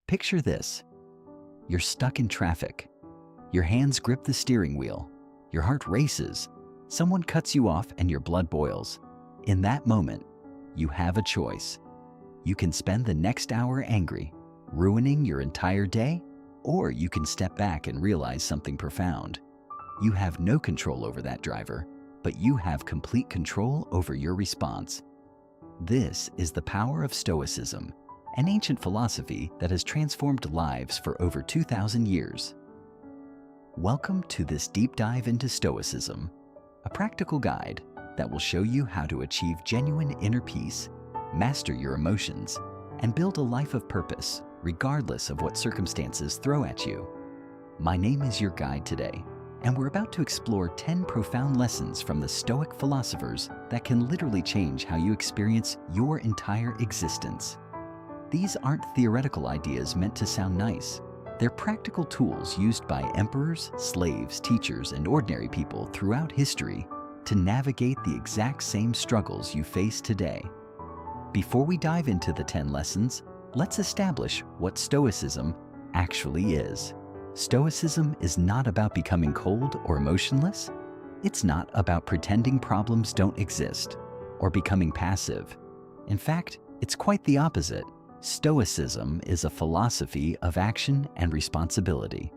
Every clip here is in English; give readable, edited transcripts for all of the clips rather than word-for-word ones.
Picture this. You're stuck in traffic. Your hands grip the steering wheel. Your heart races. Someone cuts you off and your blood boils. In that moment, you have a choice. You can spend the next hour angry, ruining your entire day, or you can step back and realize something profound. You have no control over that driver, but you have complete control over your response. This is the power of Stoicism, an ancient philosophy that has transformed lives for over 2,000 years. Welcome to this deep dive into Stoicism, a practical guide that will show you how to achieve genuine inner peace, master your emotions, and build a life of purpose, regardless of what circumstances throw at you. My name is your guide today, and we're about to explore 10 profound lessons from the Stoic philosophers that can literally change how you experience your entire existence. These aren't theoretical ideas meant to sound nice. They're practical tools used by emperors, slaves, teachers, and ordinary people throughout history to navigate the exact same struggles you face today. Before we dive into the 10 lessons, let's establish what Stoicism actually is. Stoicism is not about becoming cold or emotionless. It's not about pretending problems don't exist or becoming passive. In fact, it's quite the opposite. Stoicism is a philosophy of action and responsibility.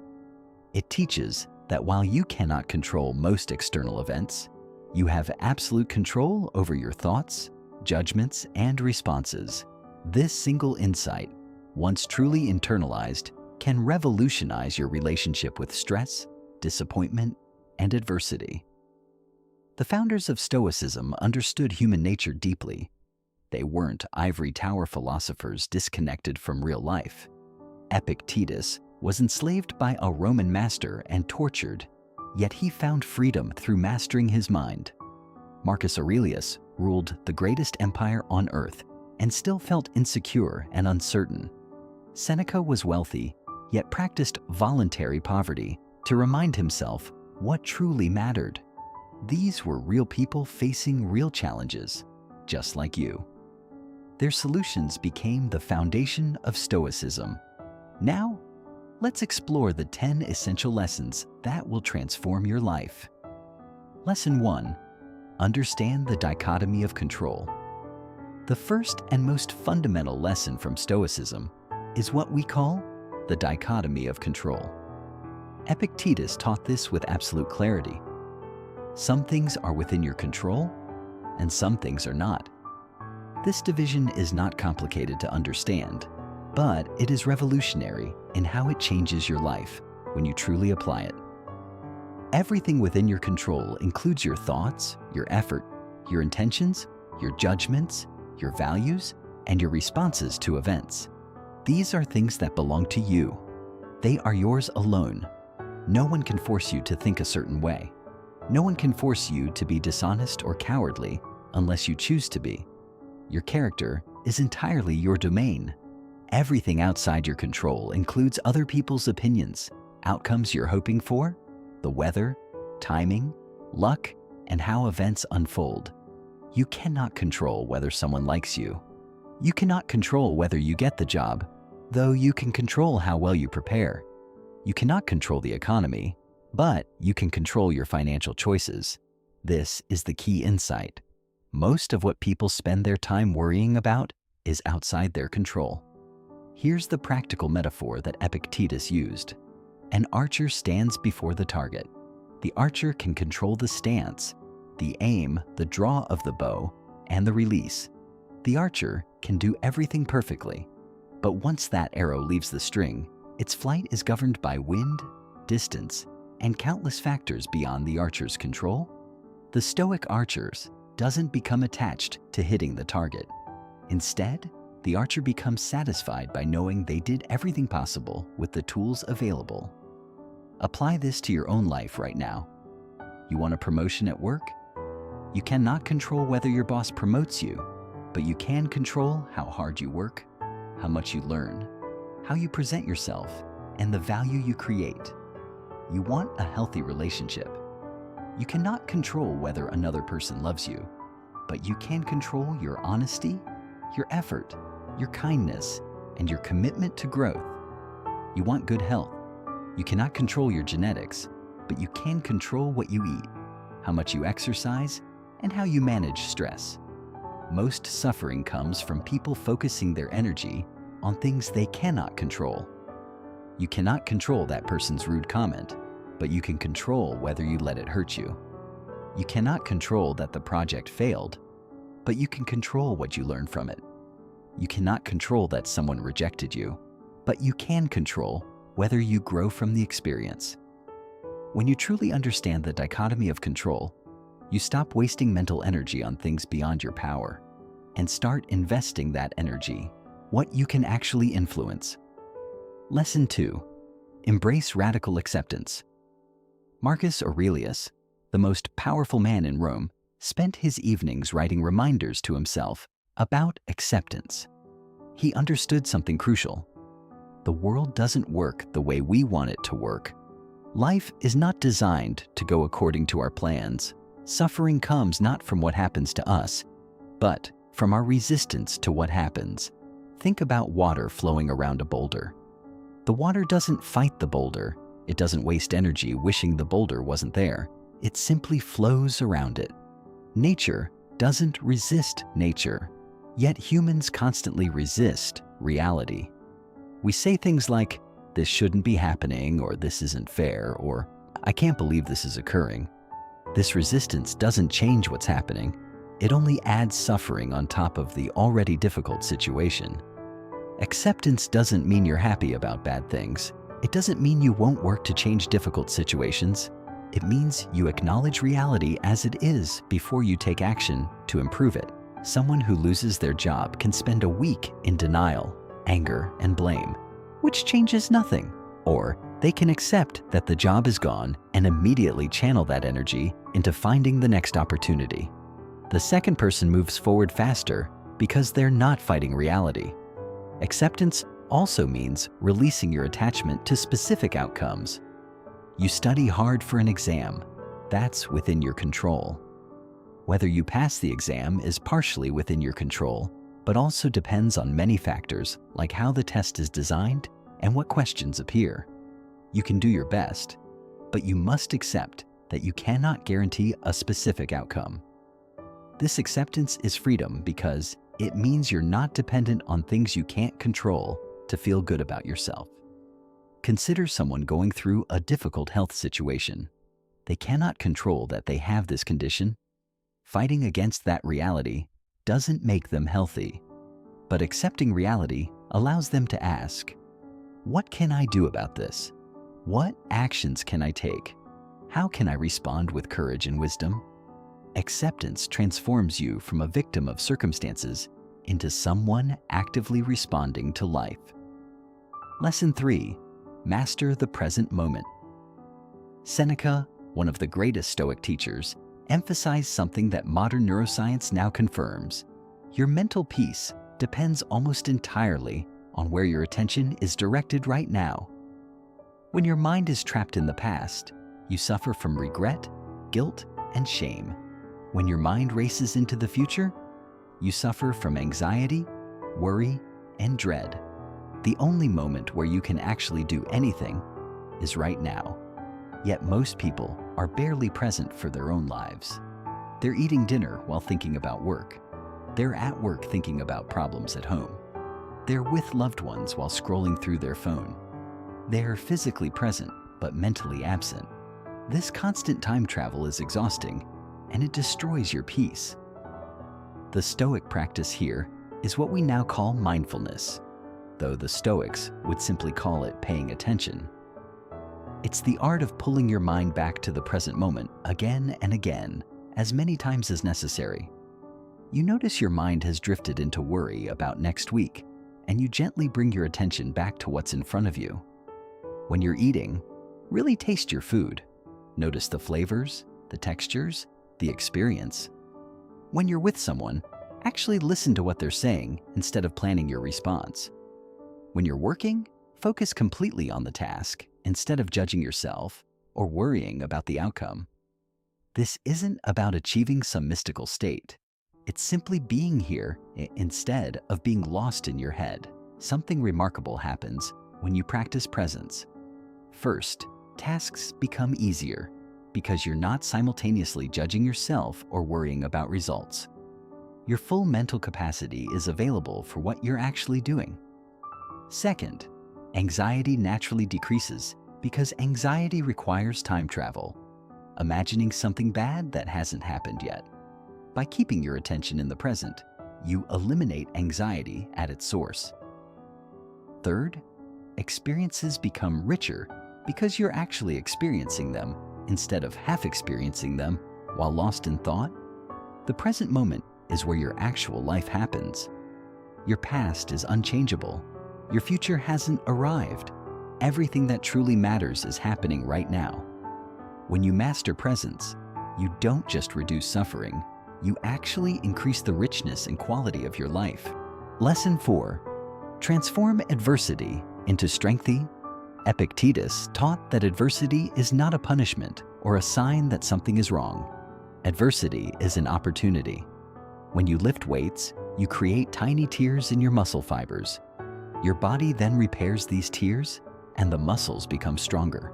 It teaches that while you cannot control most external events, you have absolute control over your thoughts, judgments, and responses. This single insight, once truly internalized, can revolutionize your relationship with stress, disappointment, and adversity. The founders of Stoicism understood human nature deeply. They weren't ivory tower philosophers disconnected from real life. Epictetus was enslaved by a Roman master and tortured, yet he found freedom through mastering his mind. Marcus Aurelius ruled the greatest empire on earth and still felt insecure and uncertain. Seneca was wealthy, yet practiced voluntary poverty to remind himself what truly mattered. These were real people facing real challenges, just like you. Their solutions became the foundation of Stoicism. Now, let's explore the 10 essential lessons that will transform your life. Lesson 1. Understand the dichotomy of control. The first and most fundamental lesson from Stoicism is what we call the dichotomy of control. Epictetus taught this with absolute clarity. Some things are within your control, and some things are not. This division is not complicated to understand, but it is revolutionary in how it changes your life when you truly apply it. Everything within your control includes your thoughts, your effort, your intentions, your judgments, your values, and your responses to events. These are things that belong to you. They are yours alone. No one can force you to think a certain way. No one can force you to be dishonest or cowardly unless you choose to be. Your character is entirely your domain. Everything outside your control includes other people's opinions, outcomes you're hoping for, the weather, timing, luck, and how events unfold. You cannot control whether someone likes you. You cannot control whether you get the job, though you can control how well you prepare. You cannot control the economy, but you can control your financial choices. This is the key insight. Most of what people spend their time worrying about is outside their control. Here's the practical metaphor that Epictetus used. An archer stands before the target. The archer can control the stance, the aim, the draw of the bow, and the release. The archer can do everything perfectly, but once that arrow leaves the string, its flight is governed by wind, distance, and countless factors beyond the archer's control. The Stoic archers doesn't become attached to hitting the target. Instead, the archer becomes satisfied by knowing they did everything possible with the tools available. Apply this to your own life right now. You want a promotion at work? You cannot control whether your boss promotes you, but you can control how hard you work, how much you learn, how you present yourself, and the value you create. You want a healthy relationship. You cannot control whether another person loves you, but you can control your honesty, your effort, your kindness, and your commitment to growth. You want good health. You cannot control your genetics, but you can control what you eat, how much you exercise, and how you manage stress. Most suffering comes from people focusing their energy on things they cannot control. You cannot control that person's rude comment, but you can control whether you let it hurt you. You cannot control that the project failed, but you can control what you learn from it. You cannot control that someone rejected you, but you can control whether you grow from the experience. When you truly understand the dichotomy of control, you stop wasting mental energy on things beyond your power and start investing that energy what you can actually influence. Lesson 2. Embrace radical acceptance. Marcus Aurelius, the most powerful man in Rome, spent his evenings writing reminders to himself about acceptance. He understood something crucial. The world doesn't work the way we want it to work. Life is not designed to go according to our plans. Suffering comes not from what happens to us, but from our resistance to what happens. Think about water flowing around a boulder. The water doesn't fight the boulder. It doesn't waste energy wishing the boulder wasn't there. It simply flows around it. Nature doesn't resist nature, yet humans constantly resist reality. We say things like, "This shouldn't be happening," or "This isn't fair," or "I can't believe this is occurring." This resistance doesn't change what's happening. It only adds suffering on top of the already difficult situation. Acceptance doesn't mean you're happy about bad things. It doesn't mean you won't work to change difficult situations. It means you acknowledge reality as it is before you take action to improve it. Someone who loses their job can spend a week in denial, anger, and blame, which changes nothing. Or they can accept that the job is gone and immediately channel that energy into finding the next opportunity. The second person moves forward faster because they're not fighting reality. Acceptance also means releasing your attachment to specific outcomes. You study hard for an exam. That's within your control. Whether you pass the exam is partially within your control, but also depends on many factors like how the test is designed and what questions appear. You can do your best, but you must accept that you cannot guarantee a specific outcome. This acceptance is freedom because it means you're not dependent on things you can't control to feel good about yourself. Consider someone going through a difficult health situation. They cannot control that they have this condition. Fighting against that reality doesn't make them healthy, but accepting reality allows them to ask, "What can I do about this? What actions can I take? How can I respond with courage and wisdom?" Acceptance transforms you from a victim of circumstances into someone actively responding to life. Lesson 3. Master the present moment. Seneca, one of the greatest Stoic teachers, emphasized something that modern neuroscience now confirms. Your mental peace depends almost entirely on where your attention is directed right now. When your mind is trapped in the past, you suffer from regret, guilt, and shame. When your mind races into the future, you suffer from anxiety, worry, and dread. The only moment where you can actually do anything is right now. Yet most people are barely present for their own lives. They're eating dinner while thinking about work. They're at work thinking about problems at home. They're with loved ones while scrolling through their phone. They're physically present but mentally absent. This constant time travel is exhausting, and it destroys your peace. The Stoic practice here is what we now call mindfulness, though the Stoics would simply call it paying attention. It's the art of pulling your mind back to the present moment again and again, as many times as necessary. You notice your mind has drifted into worry about next week, and you gently bring your attention back to what's in front of you. When you're eating, really taste your food. Notice the flavors, the textures, the experience. When you're with someone, actually listen to what they're saying instead of planning your response. When you're working, focus completely on the task instead of judging yourself or worrying about the outcome. This isn't about achieving some mystical state. It's simply being here instead of being lost in your head. Something remarkable happens when you practice presence. First, tasks become easier because you're not simultaneously judging yourself or worrying about results. Your full mental capacity is available for what you're actually doing. Second, anxiety naturally decreases because anxiety requires time travel, imagining something bad that hasn't happened yet. By keeping your attention in the present, you eliminate anxiety at its source. Third, experiences become richer because you're actually experiencing them instead of half experiencing them while lost in thought. The present moment is where your actual life happens. Your past is unchangeable. Your future hasn't arrived. Everything that truly matters is happening right now. When you master presence, you don't just reduce suffering, you actually increase the richness and quality of your life. Lesson 4. Transform adversity into strength. Epictetus taught that adversity is not a punishment or a sign that something is wrong. Adversity is an opportunity. When you lift weights, you create tiny tears in your muscle fibers. Your body then repairs these tears, and the muscles become stronger.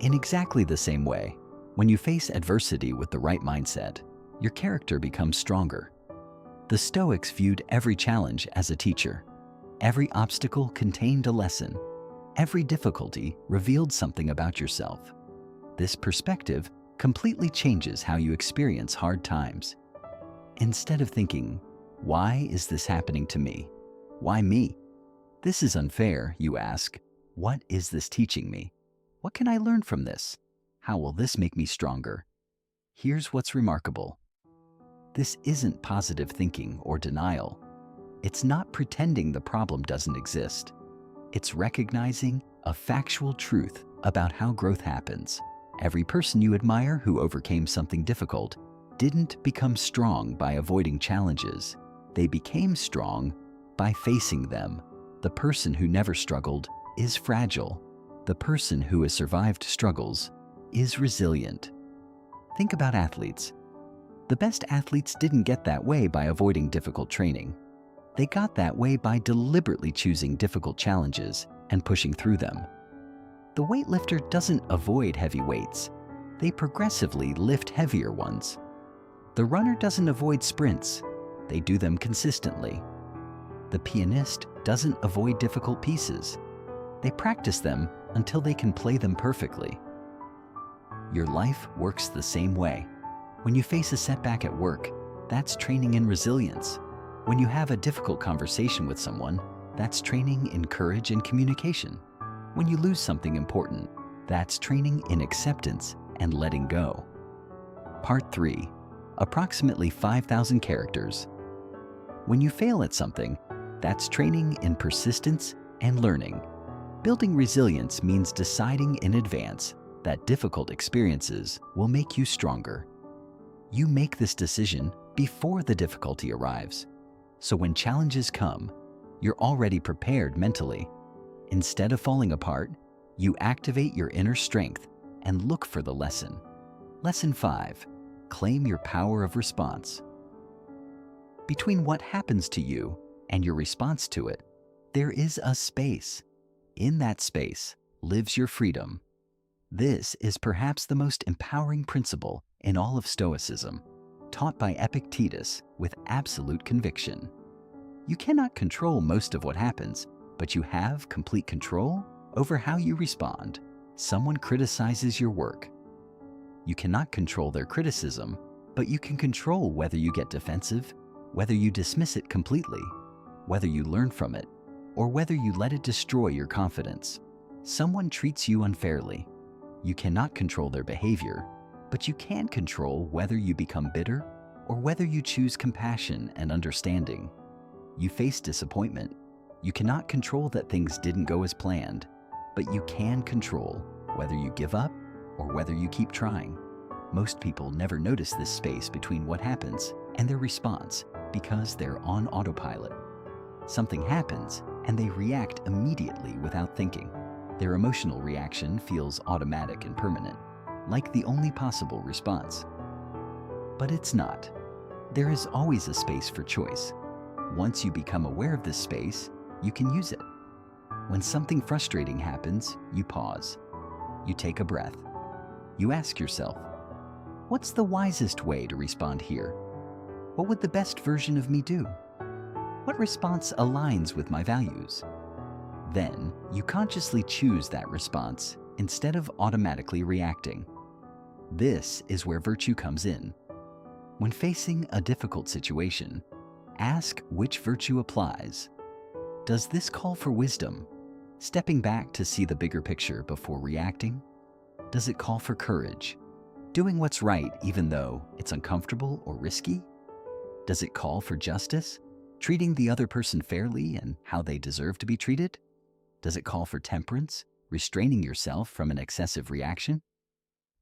In exactly the same way, when you face adversity with the right mindset, your character becomes stronger. The Stoics viewed every challenge as a teacher. Every obstacle contained a lesson. Every difficulty revealed something about yourself. This perspective completely changes how you experience hard times. Instead of thinking, "Why is this happening to me? Why me? This is unfair," you ask, "What is this teaching me? What can I learn from this? How will this make me stronger?" Here's what's remarkable. This isn't positive thinking or denial. It's not pretending the problem doesn't exist. It's recognizing a factual truth about how growth happens. Every person you admire who overcame something difficult didn't become strong by avoiding challenges. They became strong by facing them. The person who never struggled is fragile. The person who has survived struggles is resilient. Think about athletes. The best athletes didn't get that way by avoiding difficult training. They got that way by deliberately choosing difficult challenges and pushing through them. The weightlifter doesn't avoid heavy weights. They progressively lift heavier ones. The runner doesn't avoid sprints. They do them consistently. The pianist doesn't avoid difficult pieces. They practice them until they can play them perfectly. Your life works the same way. When you face a setback at work, that's training in resilience. When you have a difficult conversation with someone, that's training in courage and communication. When you lose something important, that's training in acceptance and letting go. Part 3. Approximately 5,000 characters. When you fail at something, that's training in persistence and learning. Building resilience means deciding in advance that difficult experiences will make you stronger. You make this decision before the difficulty arrives. So when challenges come, you're already prepared mentally. Instead of falling apart, you activate your inner strength and look for the lesson. Lesson 5. Claim your power of response. Between what happens to you and your response to it, there is a space. In that space lives your freedom. This is perhaps the most empowering principle in all of Stoicism, taught by Epictetus with absolute conviction. You cannot control most of what happens, but you have complete control over how you respond. Someone criticizes your work. You cannot control their criticism, but you can control whether you get defensive, whether you dismiss it completely, whether you learn from it, or whether you let it destroy your confidence. Someone treats you unfairly. You cannot control their behavior, but you can control whether you become bitter or whether you choose compassion and understanding. You face disappointment. You cannot control that things didn't go as planned, but you can control whether you give up or whether you keep trying. Most people never notice this space between what happens and their response because they're on autopilot. Something happens and they react immediately without thinking. Their emotional reaction feels automatic and permanent, like the only possible response. But it's not. There is always a space for choice. Once you become aware of this space, you can use it. When something frustrating happens, you pause. You take a breath. You ask yourself, what's the wisest way to respond here? What would the best version of me do? What response aligns with my values? Then, you consciously choose that response instead of automatically reacting. This is where virtue comes in. When facing a difficult situation, ask which virtue applies. Does this call for wisdom, stepping back to see the bigger picture before reacting? Does it call for courage, doing what's right even though it's uncomfortable or risky? Does it call for justice, treating the other person fairly and how they deserve to be treated? Does it call for temperance, restraining yourself from an excessive reaction?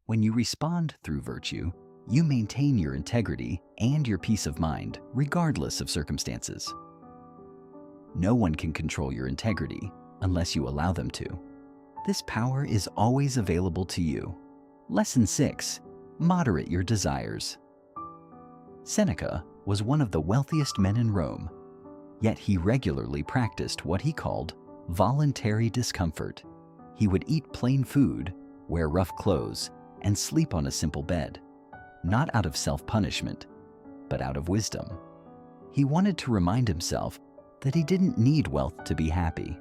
When you respond through virtue, you maintain your integrity and your peace of mind, regardless of circumstances. No one can control your integrity unless you allow them to. This power is always available to you. Lesson 6. Moderate your desires. Seneca was one of the wealthiest men in Rome, yet he regularly practiced what he called voluntary discomfort. He would eat plain food, wear rough clothes, and sleep on a simple bed, not out of self-punishment, but out of wisdom. He wanted to remind himself that he didn't need wealth to be happy.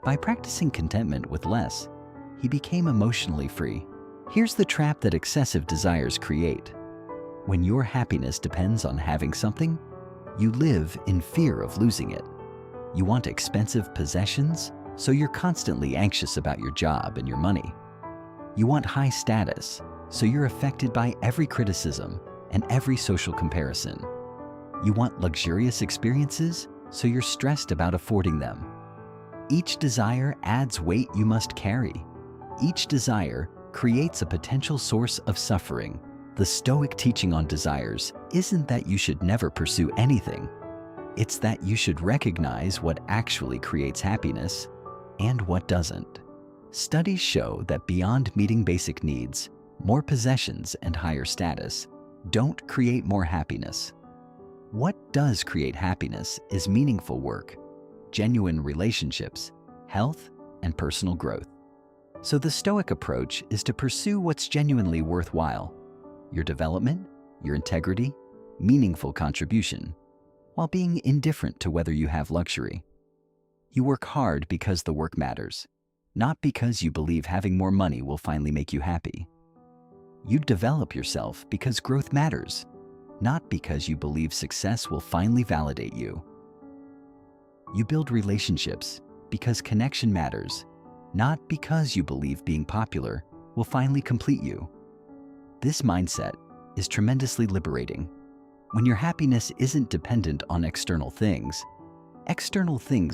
By practicing contentment with less, he became emotionally free. Here's the trap that excessive desires create. When your happiness depends on having something, you live in fear of losing it. You want expensive possessions, so you're constantly anxious about your job and your money. You want high status, so you're affected by every criticism and every social comparison. You want luxurious experiences, so you're stressed about affording them. Each desire adds weight you must carry. Each desire creates a potential source of suffering. The Stoic teaching on desires isn't that you should never pursue anything. It's that you should recognize what actually creates happiness and what doesn't. Studies show that beyond meeting basic needs, more possessions and higher status don't create more happiness. What does create happiness is meaningful work, genuine relationships, health, and personal growth. So the Stoic approach is to pursue what's genuinely worthwhile: your development, your integrity, meaningful contribution, while being indifferent to whether you have luxury. You work hard because the work matters, not because you believe having more money will finally make you happy. You develop yourself because growth matters, not because you believe success will finally validate you. You build relationships because connection matters, not because you believe being popular will finally complete you. This mindset is tremendously liberating. When your happiness isn't dependent on external things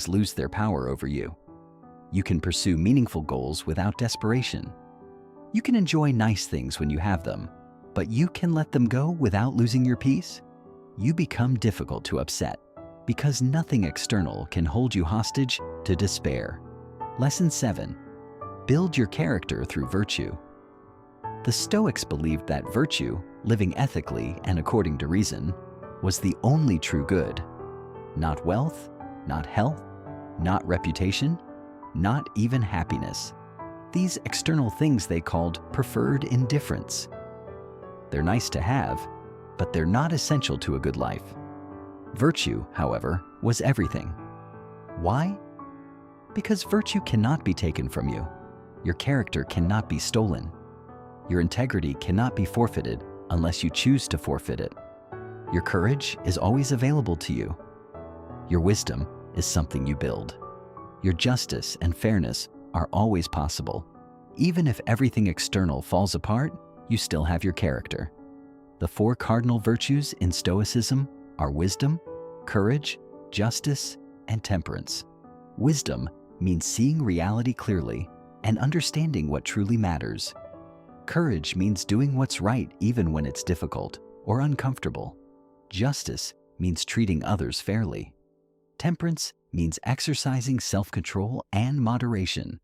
lose their power over you. You can pursue meaningful goals without desperation. You can enjoy nice things when you have them, but you can let them go without losing your peace. You become difficult to upset because nothing external can hold you hostage to despair. Lesson 7. Build your character through virtue. The Stoics believed that virtue, living ethically and according to reason, was the only true good. Not wealth, not health, not reputation, not even happiness. These external things they called preferred indifference. They're nice to have, but they're not essential to a good life. Virtue, however, was everything. Why? Because virtue cannot be taken from you. Your character cannot be stolen. Your integrity cannot be forfeited unless you choose to forfeit it. Your courage is always available to you. Your wisdom is something you build. Your justice and fairness are always possible. Even if everything external falls apart, you still have your character. The 4 cardinal virtues in Stoicism are wisdom, courage, justice, and temperance. Wisdom means seeing reality clearly and understanding what truly matters. Courage means doing what's right even when it's difficult or uncomfortable. Justice means treating others fairly. Temperance means exercising self-control and moderation.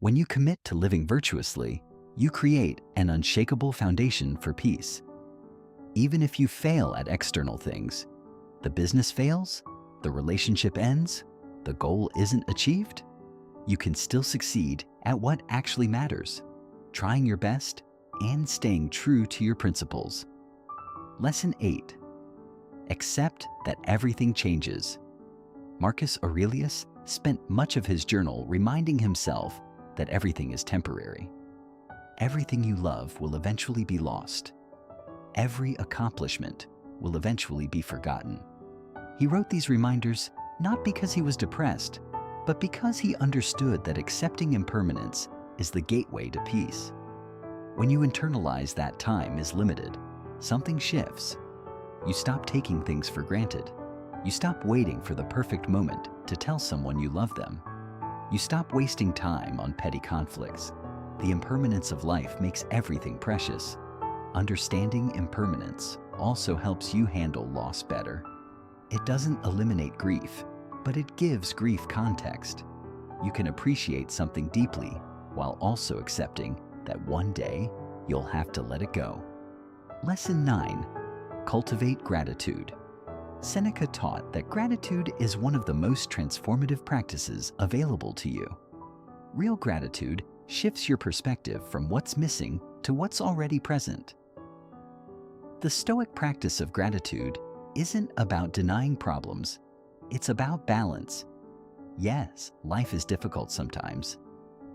When you commit to living virtuously, you create an unshakable foundation for peace. Even if you fail at external things, the business fails, the relationship ends, the goal isn't achieved, you can still succeed at what actually matters, trying your best and staying true to your principles. Lesson 8. Accept that everything changes. Marcus Aurelius spent much of his journal reminding himself that everything is temporary. Everything you love will eventually be lost. Every accomplishment will eventually be forgotten. He wrote these reminders not because he was depressed, but because he understood that accepting impermanence is the gateway to peace. When you internalize that time is limited, something shifts. You stop taking things for granted. You stop waiting for the perfect moment to tell someone you love them. You stop wasting time on petty conflicts. The impermanence of life makes everything precious. Understanding impermanence also helps you handle loss better. It doesn't eliminate grief, but it gives grief context. You can appreciate something deeply while also accepting that one day you'll have to let it go. Lesson 9. Cultivate gratitude. Seneca taught that gratitude is one of the most transformative practices available to you. Real gratitude shifts your perspective from what's missing to what's already present. The Stoic practice of gratitude isn't about denying problems, it's about balance. Yes, life is difficult sometimes,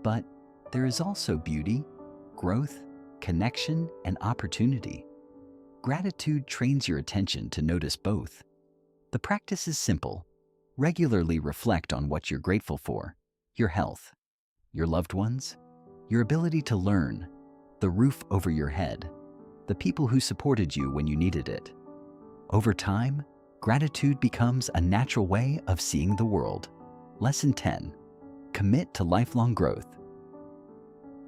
but there is also beauty, growth, connection, and opportunity. Gratitude trains your attention to notice both. The practice is simple. Regularly reflect on what you're grateful for: your health, your loved ones, your ability to learn, the roof over your head, the people who supported you when you needed it. Over time, gratitude becomes a natural way of seeing the world. Lesson 10. Commit to lifelong growth.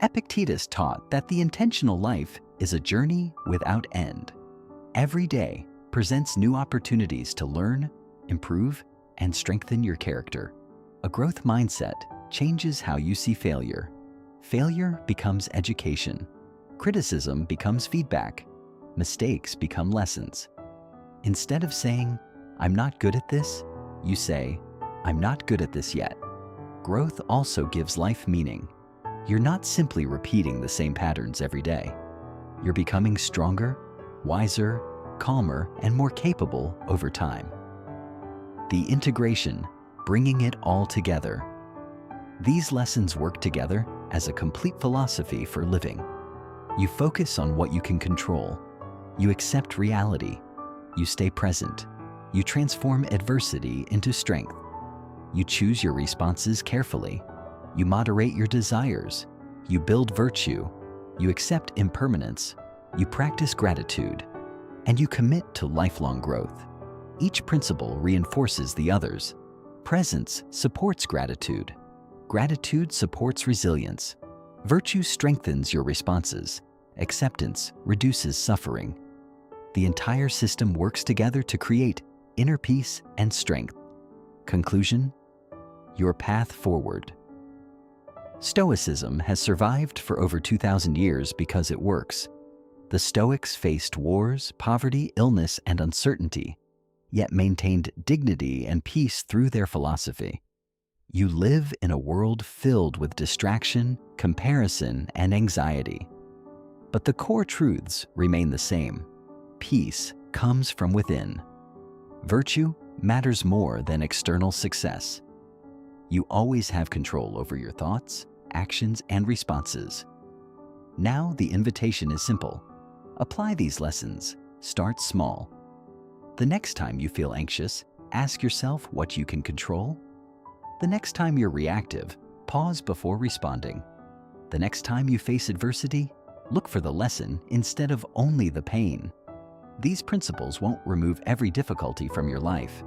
Epictetus taught that the intentional life is a journey without end. Every day presents new opportunities to learn, improve, and strengthen your character. A growth mindset changes how you see failure. Failure becomes education. Criticism becomes feedback. Mistakes become lessons. Instead of saying, "I'm not good at this," you say, "I'm not good at this yet." Growth also gives life meaning. You're not simply repeating the same patterns every day. You're becoming stronger, wiser, calmer, and more capable over time. The integration, bringing it all together. These lessons work together as a complete philosophy for living. You focus on what you can control. You accept reality. You stay present. You transform adversity into strength. You choose your responses carefully. You moderate your desires. You build virtue. You accept impermanence. You practice gratitude. And you commit to lifelong growth. Each principle reinforces the others. Presence supports gratitude. Gratitude supports resilience. Virtue strengthens your responses. Acceptance reduces suffering. The entire system works together to create inner peace and strength. Conclusion: your path forward. Stoicism has survived for over 2,000 years because it works. The Stoics faced wars, poverty, illness, and uncertainty, yet maintained dignity and peace through their philosophy. You live in a world filled with distraction, comparison, and anxiety. But the core truths remain the same. Peace comes from within. Virtue matters more than external success. You always have control over your thoughts, actions, and responses. Now the invitation is simple. Apply these lessons. Start small. The next time you feel anxious, ask yourself what you can control. The next time you're reactive, pause before responding. The next time you face adversity, look for the lesson instead of only the pain. These principles won't remove every difficulty from your life,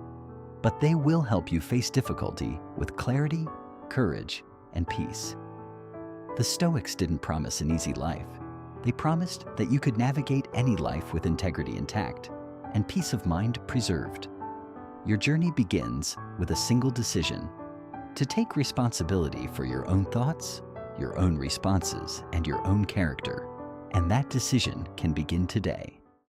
but they will help you face difficulty with clarity, courage, and peace. The Stoics didn't promise an easy life. They promised that you could navigate any life with integrity intact and peace of mind preserved. Your journey begins with a single decision: to take responsibility for your own thoughts, your own responses, and your own character. And that decision can begin today.